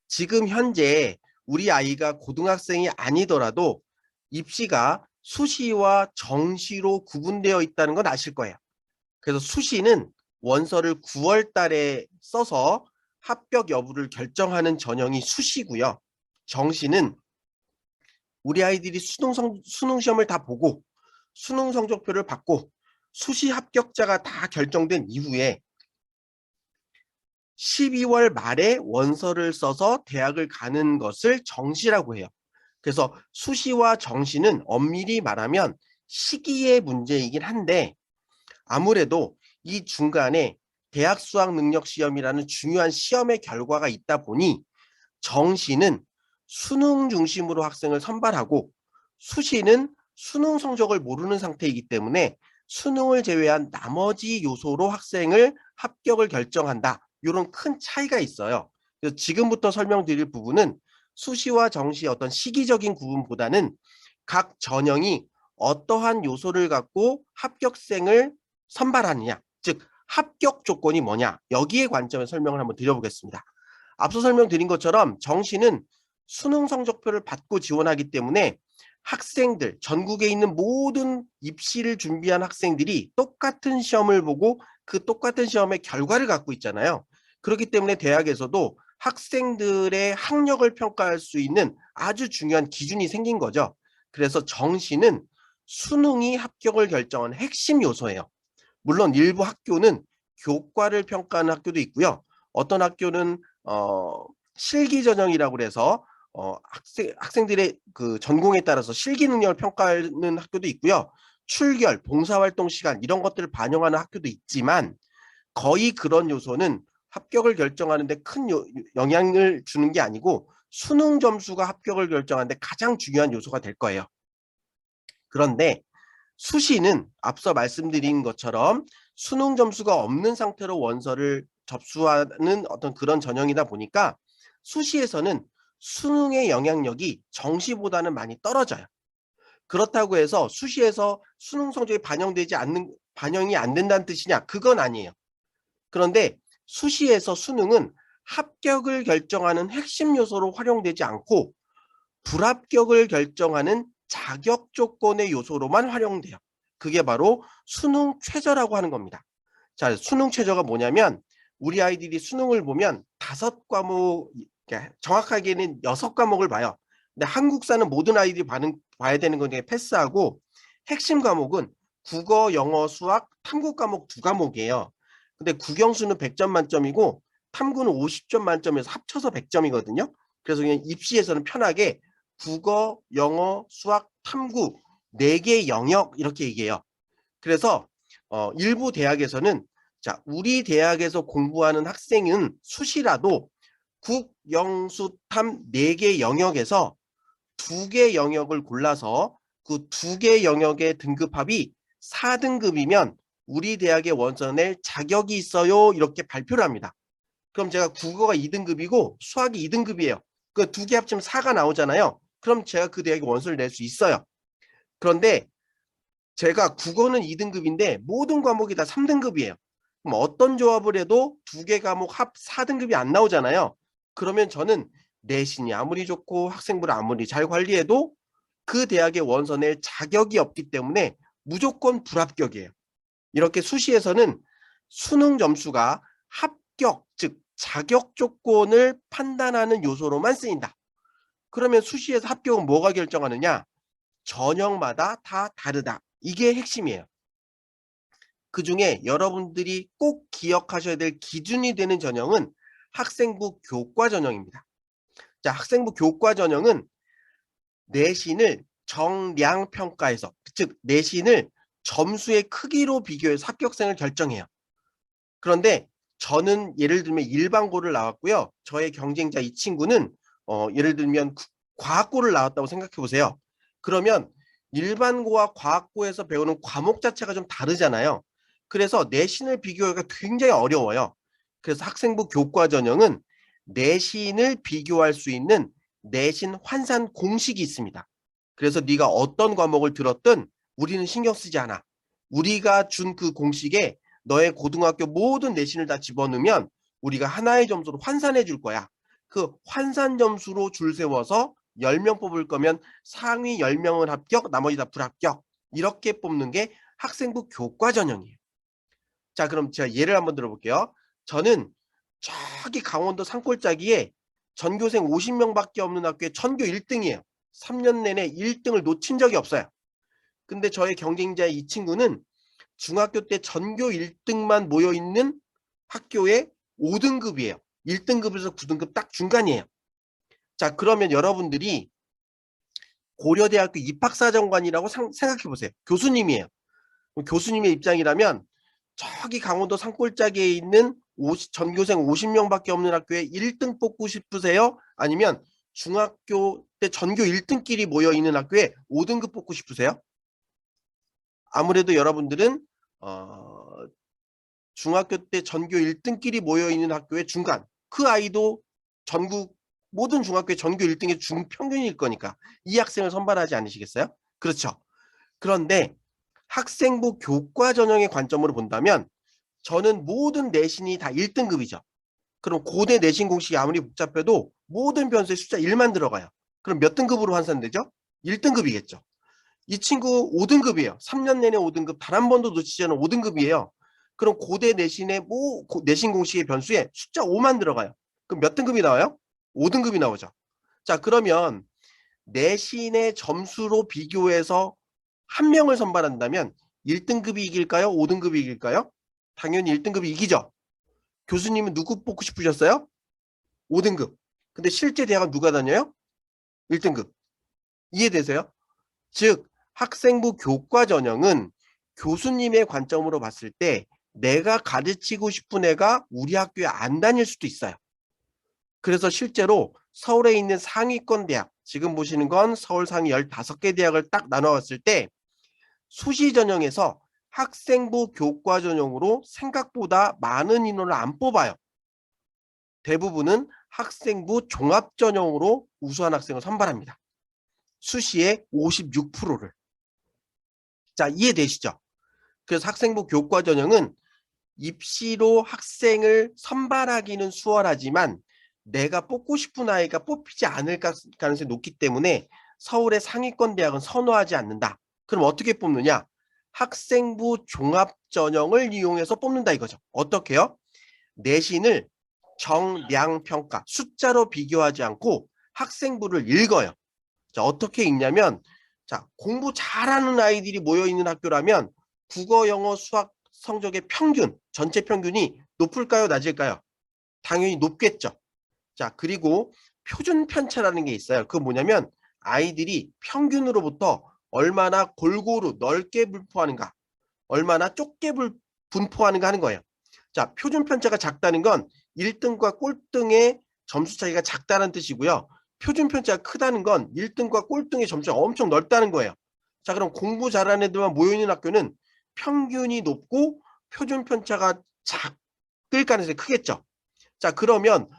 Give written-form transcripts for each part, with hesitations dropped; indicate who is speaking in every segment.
Speaker 1: 지금 현재 우리 아이가 고등학생이 아니더라도 입시가 수시와 정시로 구분되어 있다는 건 아실 거예요. 그래서 수시는 원서를 9월 달에 써서 합격 여부를 결정하는 전형이 수시고요. 정시는 우리 아이들이 수능 시험을 다 보고 수능 성적표를 받고 수시 합격자가 다 결정된 이후에 12월 말에 원서를 써서 대학을 가는 것을 정시라고 해요. 그래서 수시와 정시는 엄밀히 말하면 시기의 문제이긴 한데 아무래도 이 중간에 대학 수학 능력 시험이라는 중요한 시험의 결과가 있다 보니 정시는 수능 중심으로 학생을 선발하고 수시는 수능 성적을 모르는 상태이기 때문에 수능을 제외한 나머지 요소로 학생을 합격을 결정한다. 이런 큰 차이가 있어요. 그래서 지금부터 설명드릴 부분은 수시와 정시의 어떤 시기적인 구분보다는 각 전형이 어떠한 요소를 갖고 합격생을 선발하느냐, 즉 합격 조건이 뭐냐, 여기에 관점에 설명을 한번 드려보겠습니다. 앞서 설명드린 것처럼 정시는 수능 성적표를 받고 지원하기 때문에 학생들, 전국에 있는 모든 입시를 준비한 학생들이 똑같은 시험을 보고 그 똑같은 시험의 결과를 갖고 있잖아요. 그렇기 때문에 대학에서도 학생들의 학력을 평가할 수 있는 아주 중요한 기준이 생긴 거죠. 그래서 정시는 수능이 합격을 결정한 핵심 요소예요. 물론 일부 학교는 교과를 평가하는 학교도 있고요. 어떤 학교는 실기 전형이라고 그래서 학생들의 그 전공에 따라서 실기 능력을 평가하는 학교도 있고요. 출결, 봉사활동 시간 이런 것들을 반영하는 학교도 있지만 거의 그런 요소는 합격을 결정하는 데 큰 영향을 주는 게 아니고 수능 점수가 합격을 결정하는 데 가장 중요한 요소가 될 거예요. 그런데 수시는 앞서 말씀드린 것처럼 수능 점수가 없는 상태로 원서를 접수하는 어떤 그런 전형이다 보니까 수시에서는 수능의 영향력이 정시보다는 많이 떨어져요. 그렇다고 해서 수시에서 수능 성적이 반영이 안 된다는 뜻이냐? 그건 아니에요. 그런데 수시에서 수능은 합격을 결정하는 핵심 요소로 활용되지 않고 불합격을 결정하는 자격 조건의 요소로만 활용돼요. 그게 바로 수능 최저라고 하는 겁니다. 자, 수능 최저가 뭐냐면 우리 아이들이 수능을 보면 5과목, 정확하게는 6과목을 봐요. 근데 한국사는 모든 아이들이 봐야 되는 건 패스하고 핵심 과목은 국어, 영어, 수학, 탐구 과목 2과목이에요. 근데 국영수는 100점 만점이고 탐구는 50점 만점에서 합쳐서 100점이거든요. 그래서 그냥 입시에서는 편하게 국어, 영어, 수학, 탐구 4개 영역 이렇게 얘기해요. 그래서 일부 대학에서는 자, 우리 대학에서 공부하는 학생은 수시라도 국, 영, 수, 탐 4개 영역에서 2개 영역을 골라서 그 2개 영역의 등급합이 4등급이면 우리 대학에 원서 낼 자격이 있어요. 이렇게 발표를 합니다. 그럼 제가 국어가 2등급이고 수학이 2등급이에요. 그 2개 합치면 4가 나오잖아요. 그럼 제가 그 대학에 원서를 낼 수 있어요. 그런데 제가 국어는 2등급인데 모든 과목이 다 3등급이에요. 그럼 어떤 조합을 해도 2개 과목 합 4등급이 안 나오잖아요. 그러면 저는 내신이 아무리 좋고 학생부를 아무리 잘 관리해도 그 대학에 원서 낼 자격이 없기 때문에 무조건 불합격이에요. 이렇게 수시에서는 수능 점수가 합격, 즉 자격 조건을 판단하는 요소로만 쓰인다. 그러면 수시에서 합격은 뭐가 결정하느냐? 전형마다 다 다르다. 이게 핵심이에요. 그중에 여러분들이 꼭 기억하셔야 될 기준이 되는 전형은 학생부 교과 전형입니다. 자, 학생부 교과 전형은 내신을 정량 평가에서, 즉 내신을 점수의 크기로 비교해서 합격생을 결정해요. 그런데 저는 예를 들면 일반고를 나왔고요. 저의 경쟁자 이 친구는 예를 들면 과학고를 나왔다고 생각해 보세요. 그러면 일반고와 과학고에서 배우는 과목 자체가 좀 다르잖아요. 그래서 내신을 비교하기가 굉장히 어려워요. 그래서 학생부 교과 전형은 내신을 비교할 수 있는 내신 환산 공식이 있습니다. 그래서 네가 어떤 과목을 들었든 우리는 신경 쓰지 않아. 우리가 준 그 공식에 너의 고등학교 모든 내신을 다 집어넣으면 우리가 하나의 점수로 환산해 줄 거야. 그 환산 점수로 줄 세워서 10명 뽑을 거면 상위 10명은 합격, 나머지 다 불합격. 이렇게 뽑는 게 학생부 교과 전형이에요. 자, 그럼 제가 예를 한번 들어볼게요. 저는 저기 강원도 산골짜기에 전교생 50명밖에 없는 학교에 전교 1등이에요. 3년 내내 1등을 놓친 적이 없어요. 근데 저의 경쟁자 이 친구는 중학교 때 전교 1등만 모여있는 학교의 5등급이에요. 1등급에서 9등급 딱 중간이에요. 자, 그러면 여러분들이 고려대학교 입학사정관이라고 생각해 보세요. 교수님이에요. 교수님의 입장이라면 저기 강원도 산골짜기에 있는 전교생 50명밖에 없는 학교에 1등 뽑고 싶으세요? 아니면 중학교 때 전교 1등끼리 모여있는 학교에 5등급 뽑고 싶으세요? 아무래도 여러분들은 중학교 때 전교 1등끼리 모여있는 학교의 중간, 그 아이도 전국 모든 중학교의 전교 1등의 중평균일 거니까 이 학생을 선발하지 않으시겠어요? 그렇죠. 그런데 학생부 교과 전형의 관점으로 본다면 저는 모든 내신이 다 1등급이죠. 그럼 고대 내신 공식이 아무리 복잡해도 모든 변수에 숫자 1만 들어가요. 그럼 몇 등급으로 환산되죠? 1등급이겠죠. 이 친구 5등급이에요. 3년 내내 5등급, 단 한 번도 놓치지 않은 5등급이에요. 그럼 고대 내신의 내신 공식의 변수에 숫자 5만 들어가요. 그럼 몇 등급이 나와요? 5등급이 나오죠. 자, 그러면 내신의 점수로 비교해서 한 명을 선발한다면 1등급이 이길까요? 5등급이 이길까요? 당연히 1등급이 이기죠. 교수님은 누구 뽑고 싶으셨어요? 5등급. 근데 실제 대학은 누가 다녀요? 1등급. 이해되세요? 즉 학생부 교과 전형은 교수님의 관점으로 봤을 때 내가 가르치고 싶은 애가 우리 학교에 안 다닐 수도 있어요. 그래서 실제로 서울에 있는 상위권 대학, 지금 보시는 건 서울 상위 15개 대학을 딱 나눠봤을 때 수시 전형에서 학생부 교과 전형으로 생각보다 많은 인원을 안 뽑아요. 대부분은 학생부 종합 전형으로 우수한 학생을 선발합니다. 수시의 56%를. 자, 이해되시죠? 그래서 학생부 교과 전형은 입시로 학생을 선발하기는 수월하지만 내가 뽑고 싶은 아이가 뽑히지 않을 가능성이 높기 때문에 서울의 상위권 대학은 선호하지 않는다. 그럼 어떻게 뽑느냐? 학생부 종합 전형을 이용해서 뽑는다 이거죠. 어떻게요? 내신을 정량 평가, 숫자로 비교하지 않고 학생부를 읽어요. 자, 어떻게 읽냐면 자, 공부 잘하는 아이들이 모여있는 학교라면 국어, 영어, 수학 성적의 평균, 전체 평균이 높을까요? 낮을까요? 당연히 높겠죠. 자, 그리고 표준 편차라는 게 있어요. 그건 뭐냐면 아이들이 평균으로부터 얼마나 골고루 넓게 분포하는가, 얼마나 좁게 분포하는가 하는 거예요. 자, 표준 편차가 작다는 건 1등과 꼴등의 점수 차이가 작다는 뜻이고요. 표준 편차가 크다는 건 1등과 꼴등의 점수가 엄청 넓다는 거예요. 자, 그럼 공부 잘하는 애들만 모여있는 학교는 평균이 높고 표준 편차가 작을 가능성이 크겠죠. 자, 그러면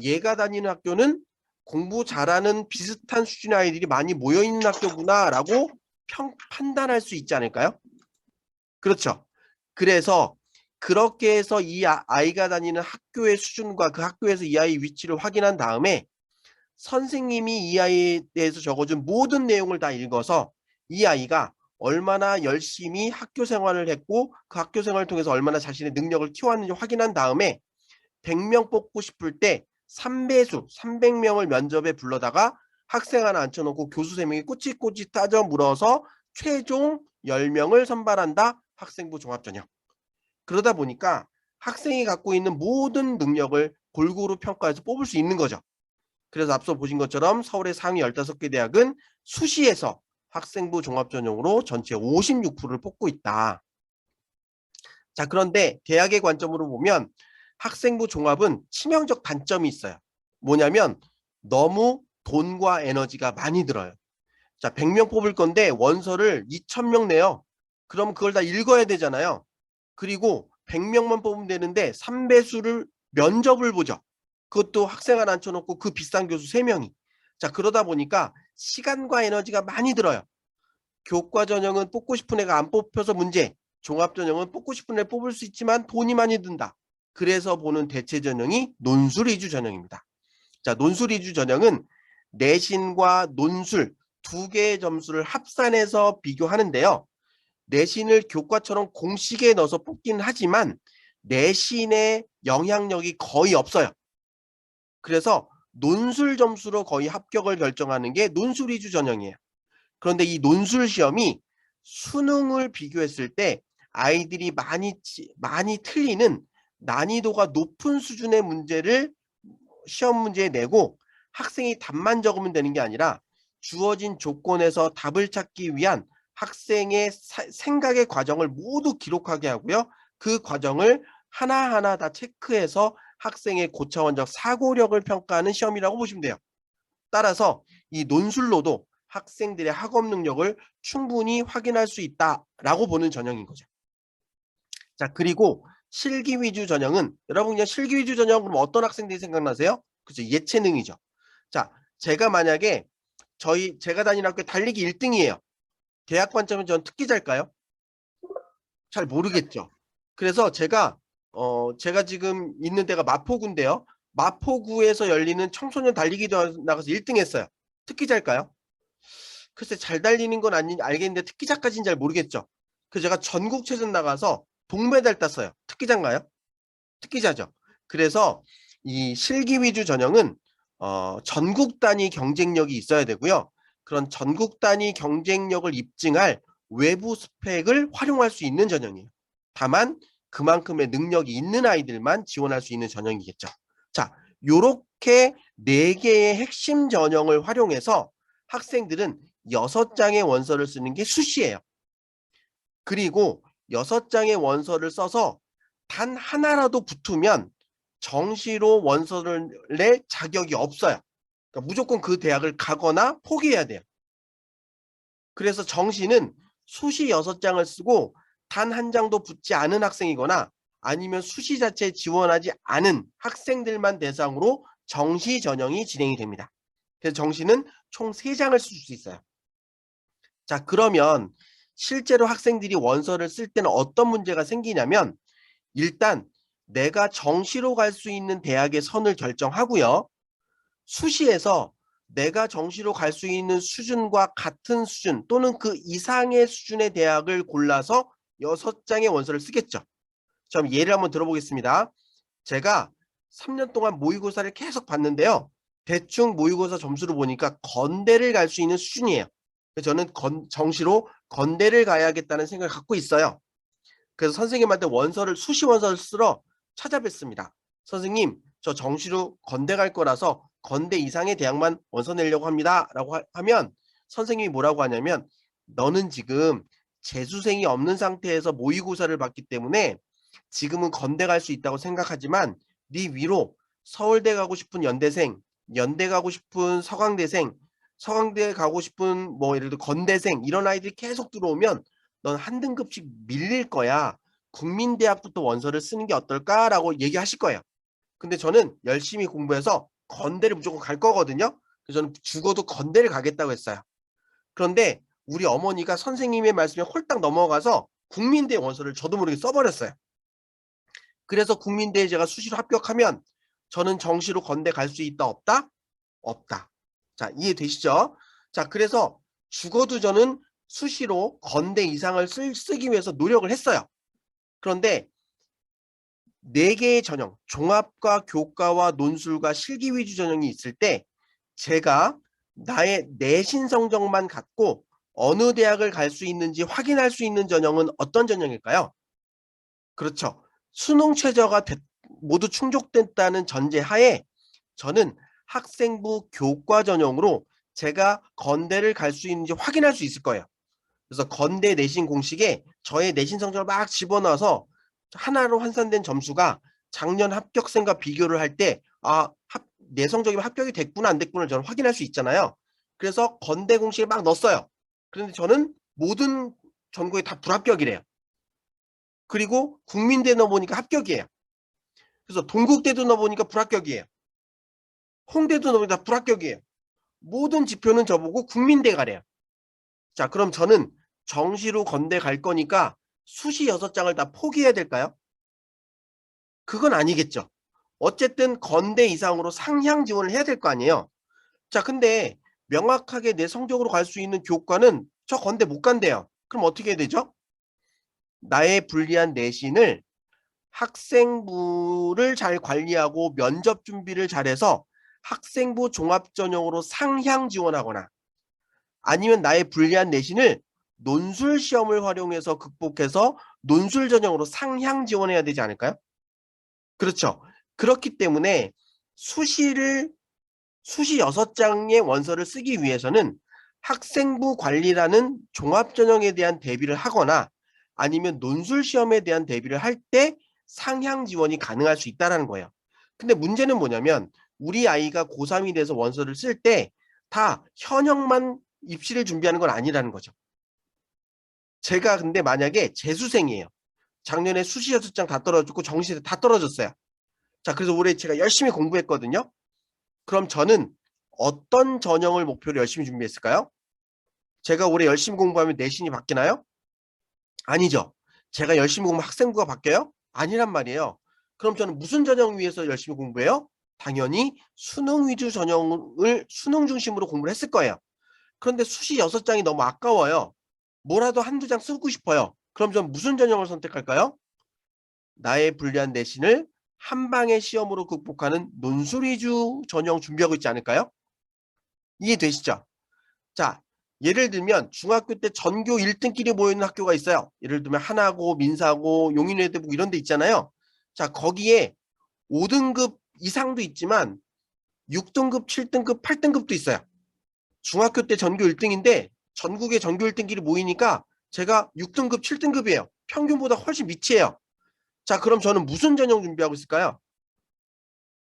Speaker 1: 얘가 다니는 학교는 공부 잘하는 비슷한 수준의 아이들이 많이 모여있는 학교구나라고 판단할 수 있지 않을까요? 그렇죠. 그래서 그렇게 해서 이 아이가 다니는 학교의 수준과 그 학교에서 이 아이의 위치를 확인한 다음에 선생님이 이 아이에 대해서 적어준 모든 내용을 다 읽어서 이 아이가 얼마나 열심히 학교 생활을 했고 그 학교 생활을 통해서 얼마나 자신의 능력을 키워왔는지 확인한 다음에 100명 뽑고 싶을 때 3배수 300명을 면접에 불러다가 학생 하나 앉혀놓고 교수 3명이 꼬치꼬치 따져 물어서 최종 10명을 선발한다. 학생부 종합전형. 그러다 보니까 학생이 갖고 있는 모든 능력을 골고루 평가해서 뽑을 수 있는 거죠. 그래서 앞서 보신 것처럼 서울의 상위 15개 대학은 수시에서 학생부 종합전형으로 전체 56%를 뽑고 있다. 자, 그런데 대학의 관점으로 보면 학생부 종합은 치명적 단점이 있어요. 뭐냐면 너무 돈과 에너지가 많이 들어요. 자, 100명 뽑을 건데 원서를 2,000명 내요. 그럼 그걸 다 읽어야 되잖아요. 그리고 100명만 뽑으면 되는데 3배수를 면접을 보죠. 그것도 학생 하나 앉혀놓고 그 비싼 교수 3명이. 자, 그러다 보니까 시간과 에너지가 많이 들어요. 교과 전형은 뽑고 싶은 애가 안 뽑혀서 문제, 종합 전형은 뽑고 싶은 애 뽑을 수 있지만 돈이 많이 든다. 그래서 보는 대체 전형이 논술 위주 전형입니다. 자, 논술 위주 전형은 내신과 논술 두 개의 점수를 합산해서 비교하는데요. 내신을 교과처럼 공식에 넣어서 뽑기는 하지만 내신의 영향력이 거의 없어요. 그래서 논술 점수로 거의 합격을 결정하는 게 논술 위주 전형이에요. 그런데 이 논술 시험이 수능을 비교했을 때 아이들이 많이 틀리는 난이도가 높은 수준의 문제를 시험 문제에 내고 학생이 답만 적으면 되는 게 아니라 주어진 조건에서 답을 찾기 위한 학생의 생각의 과정을 모두 기록하게 하고요. 그 과정을 하나하나 다 체크해서 학생의 고차원적 사고력을 평가하는 시험이라고 보시면 돼요. 따라서 이 논술로도 학생들의 학업 능력을 충분히 확인할 수 있다라고 보는 전형인 거죠. 자, 그리고 실기 위주 전형은 여러분 그냥 실기 위주 전형 그럼 어떤 학생들이 생각나세요? 그죠? 예체능이죠. 자, 제가 만약에 제가 다니는 학교 달리기 1등이에요. 대학 관점은 전 특기자일까요? 잘 모르겠죠. 그래서 제가 지금 있는 데가 마포구인데요. 마포구에서 열리는 청소년 달리기 대회 나가서 1등 했어요. 특기자일까요? 글쎄 잘 달리는 건 알겠는데 특기자까지는 잘 모르겠죠. 그래서 제가 전국체전 나가서 동메달 땄어요. 특기자인가요? 특기자죠. 그래서 이 실기 위주 전형은 전국 단위 경쟁력이 있어야 되고요. 그런 전국 단위 경쟁력을 입증할 외부 스펙을 활용할 수 있는 전형이에요. 다만 그만큼의 능력이 있는 아이들만 지원할 수 있는 전형이겠죠. 자, 요렇게 4개의 핵심 전형을 활용해서 학생들은 6장의 원서를 쓰는 게 수시예요. 그리고 6장의 원서를 써서 단 하나라도 붙으면 정시로 원서를 낼 자격이 없어요. 그러니까 무조건 그 대학을 가거나 포기해야 돼요. 그래서 정시는 수시 6장을 쓰고 단 한 장도 붙지 않은 학생이거나 아니면 수시 자체에 지원하지 않은 학생들만 대상으로 정시 전형이 진행이 됩니다. 그래서 정시는 총 3장을 쓸 수 있어요. 자, 그러면 실제로 학생들이 원서를 쓸 때는 어떤 문제가 생기냐면 일단 내가 정시로 갈 수 있는 대학의 선을 결정하고요. 수시에서 내가 정시로 갈 수 있는 수준과 같은 수준 또는 그 이상의 수준의 대학을 골라서 6장의 원서를 쓰겠죠. 그럼 예를 한번 들어보겠습니다. 제가 3년 동안 모의고사를 계속 봤는데요. 대충 모의고사 점수를 보니까 건대를 갈 수 있는 수준이에요. 그래서 저는 정시로 건대를 가야겠다는 생각을 갖고 있어요. 그래서 선생님한테 수시 원서를 쓰러 찾아뵀습니다. 선생님, 저 정시로 건대 갈 거라서 건대 이상의 대학만 원서 내려고 합니다. 라고 하면 선생님이 뭐라고 하냐면 너는 지금 재수생이 없는 상태에서 모의고사를 봤기 때문에 지금은 건대 갈 수 있다고 생각하지만 네 위로 서울대 가고 싶은 연대생, 연대 가고 싶은 서강대생, 서강대 가고 싶은 뭐 예를 들어 건대생 이런 아이들이 계속 들어오면 넌 한 등급씩 밀릴 거야. 국민대학부터 원서를 쓰는 게 어떨까라고 얘기하실 거예요. 근데 저는 열심히 공부해서 건대를 무조건 갈 거거든요. 그래서 저는 죽어도 건대를 가겠다고 했어요. 그런데 우리 어머니가 선생님의 말씀에 홀딱 넘어가서 국민대 원서를 저도 모르게 써버렸어요. 그래서 국민대에 제가 수시로 합격하면 저는 정시로 건대 갈 수 있다 없다? 없다. 자, 이해되시죠? 자, 그래서 죽어도 저는 수시로 건대 이상을 쓰기 위해서 노력을 했어요. 그런데 4개의 전형, 종합과 교과와 논술과 실기 위주 전형이 있을 때 제가 나의 내신 성적만 갖고 어느 대학을 갈 수 있는지 확인할 수 있는 전형은 어떤 전형일까요? 그렇죠. 수능 최저가 모두 충족됐다는 전제하에 저는 학생부 교과 전형으로 제가 건대를 갈 수 있는지 확인할 수 있을 거예요. 그래서 건대 내신 공식에 저의 내신 성적을 막 집어넣어서 하나로 환산된 점수가 작년 합격생과 비교를 할 때 내 성적이 합격이 됐구나 안 됐구나 저는 확인할 수 있잖아요. 그래서 건대 공식에 막 넣었어요. 그런데 저는 모든 전국에 다 불합격이래요. 그리고 국민대 넣어보니까 합격이에요. 그래서 동국대도 넣어보니까 불합격이에요. 홍대도 넣어보니까 불합격이에요. 모든 지표는 저보고 국민대 가래요. 자, 그럼 저는 정시로 건대 갈 거니까 수시 6장을 다 포기해야 될까요? 그건 아니겠죠. 어쨌든 건대 이상으로 상향 지원을 해야 될 거 아니에요. 자, 근데 명확하게 내 성적으로 갈 수 있는 교과는 저 건대 못 간대요. 그럼 어떻게 해야 되죠? 나의 불리한 내신을 학생부를 잘 관리하고 면접 준비를 잘해서 학생부 종합전형으로 상향 지원하거나, 아니면 나의 불리한 내신을 논술 시험을 활용해서 극복해서 논술 전형으로 상향 지원해야 되지 않을까요? 그렇죠. 그렇기 때문에 수시 6장의 원서를 쓰기 위해서는 학생부 관리라는 종합전형에 대한 대비를 하거나, 아니면 논술 시험에 대한 대비를 할 때 상향 지원이 가능할 수 있다는 거예요. 근데 문제는 뭐냐면, 우리 아이가 고3이 돼서 원서를 쓸 때 다 현역만 입시를 준비하는 건 아니라는 거죠. 제가 근데 만약에 재수생이에요. 작년에 수시 6장 다 떨어졌고 정시에서 다 떨어졌어요. 자, 그래서 올해 제가 열심히 공부했거든요. 그럼 저는 어떤 전형을 목표로 열심히 준비했을까요? 제가 올해 열심히 공부하면 내신이 바뀌나요? 아니죠. 제가 열심히 공부하면 학생부가 바뀌어요? 아니란 말이에요. 그럼 저는 무슨 전형 위해서 열심히 공부해요? 당연히 수능 위주 전형을 수능 중심으로 공부를 했을 거예요. 그런데 수시 6장이 너무 아까워요. 뭐라도 한두 장 쓰고 싶어요. 그럼 전 무슨 전형을 선택할까요? 나의 불리한 내신을 한 방의 시험으로 극복하는 논술 위주 전형 준비하고 있지 않을까요? 이해되시죠? 자, 예를 들면 중학교 때 전교 1등끼리 모여있는 학교가 있어요. 예를 들면 하나고, 민사고, 용인외대부 이런 데 있잖아요. 자, 거기에 5등급 이상도 있지만 6등급, 7등급, 8등급도 있어요. 중학교 때 전교 1등인데 전국의 전교 1등끼리 모이니까 제가 6등급, 7등급이에요. 평균보다 훨씬 밑이에요. 자, 그럼 저는 무슨 전형 준비하고 있을까요?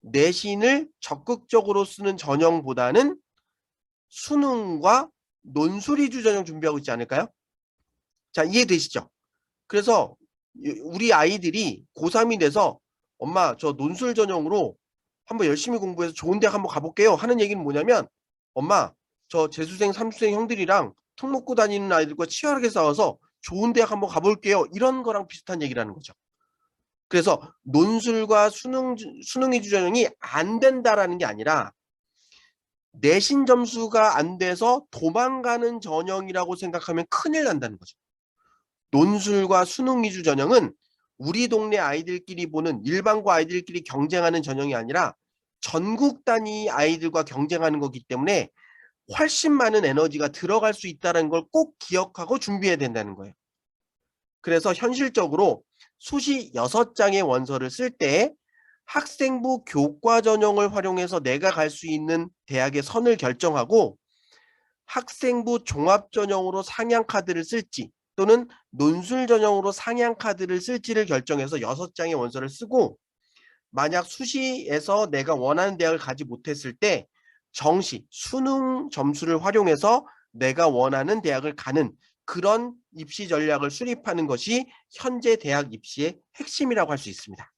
Speaker 1: 내신을 적극적으로 쓰는 전형보다는 수능과 논술 위주 전형 준비하고 있지 않을까요? 자, 이해되시죠? 그래서 우리 아이들이 고3이 돼서 엄마 저 논술 전형으로 한번 열심히 공부해서 좋은 대학 한번 가볼게요 하는 얘기는 뭐냐면, 엄마 저 재수생, 삼수생 형들이랑 턱 놓고 다니는 아이들과 치열하게 싸워서 좋은 대학 한번 가볼게요, 이런 거랑 비슷한 얘기라는 거죠. 그래서 논술과 수능 위주 전형이 안 된다라는 게 아니라 내신 점수가 안 돼서 도망가는 전형이라고 생각하면 큰일 난다는 거죠. 논술과 수능 위주 전형은 우리 동네 아이들끼리 보는 일반고 아이들끼리 경쟁하는 전형이 아니라 전국 단위 아이들과 경쟁하는 거기 때문에 훨씬 많은 에너지가 들어갈 수 있다는 걸 꼭 기억하고 준비해야 된다는 거예요. 그래서 현실적으로 수시 6장의 원서를 쓸 때 학생부 교과 전형을 활용해서 내가 갈 수 있는 대학의 선을 결정하고, 학생부 종합 전형으로 상향 카드를 쓸지 또는 논술 전형으로 상향 카드를 쓸지를 결정해서 6장의 원서를 쓰고, 만약 수시에서 내가 원하는 대학을 가지 못했을 때 정시, 수능 점수를 활용해서 내가 원하는 대학을 가는 그런 입시 전략을 수립하는 것이 현재 대학 입시의 핵심이라고 할 수 있습니다.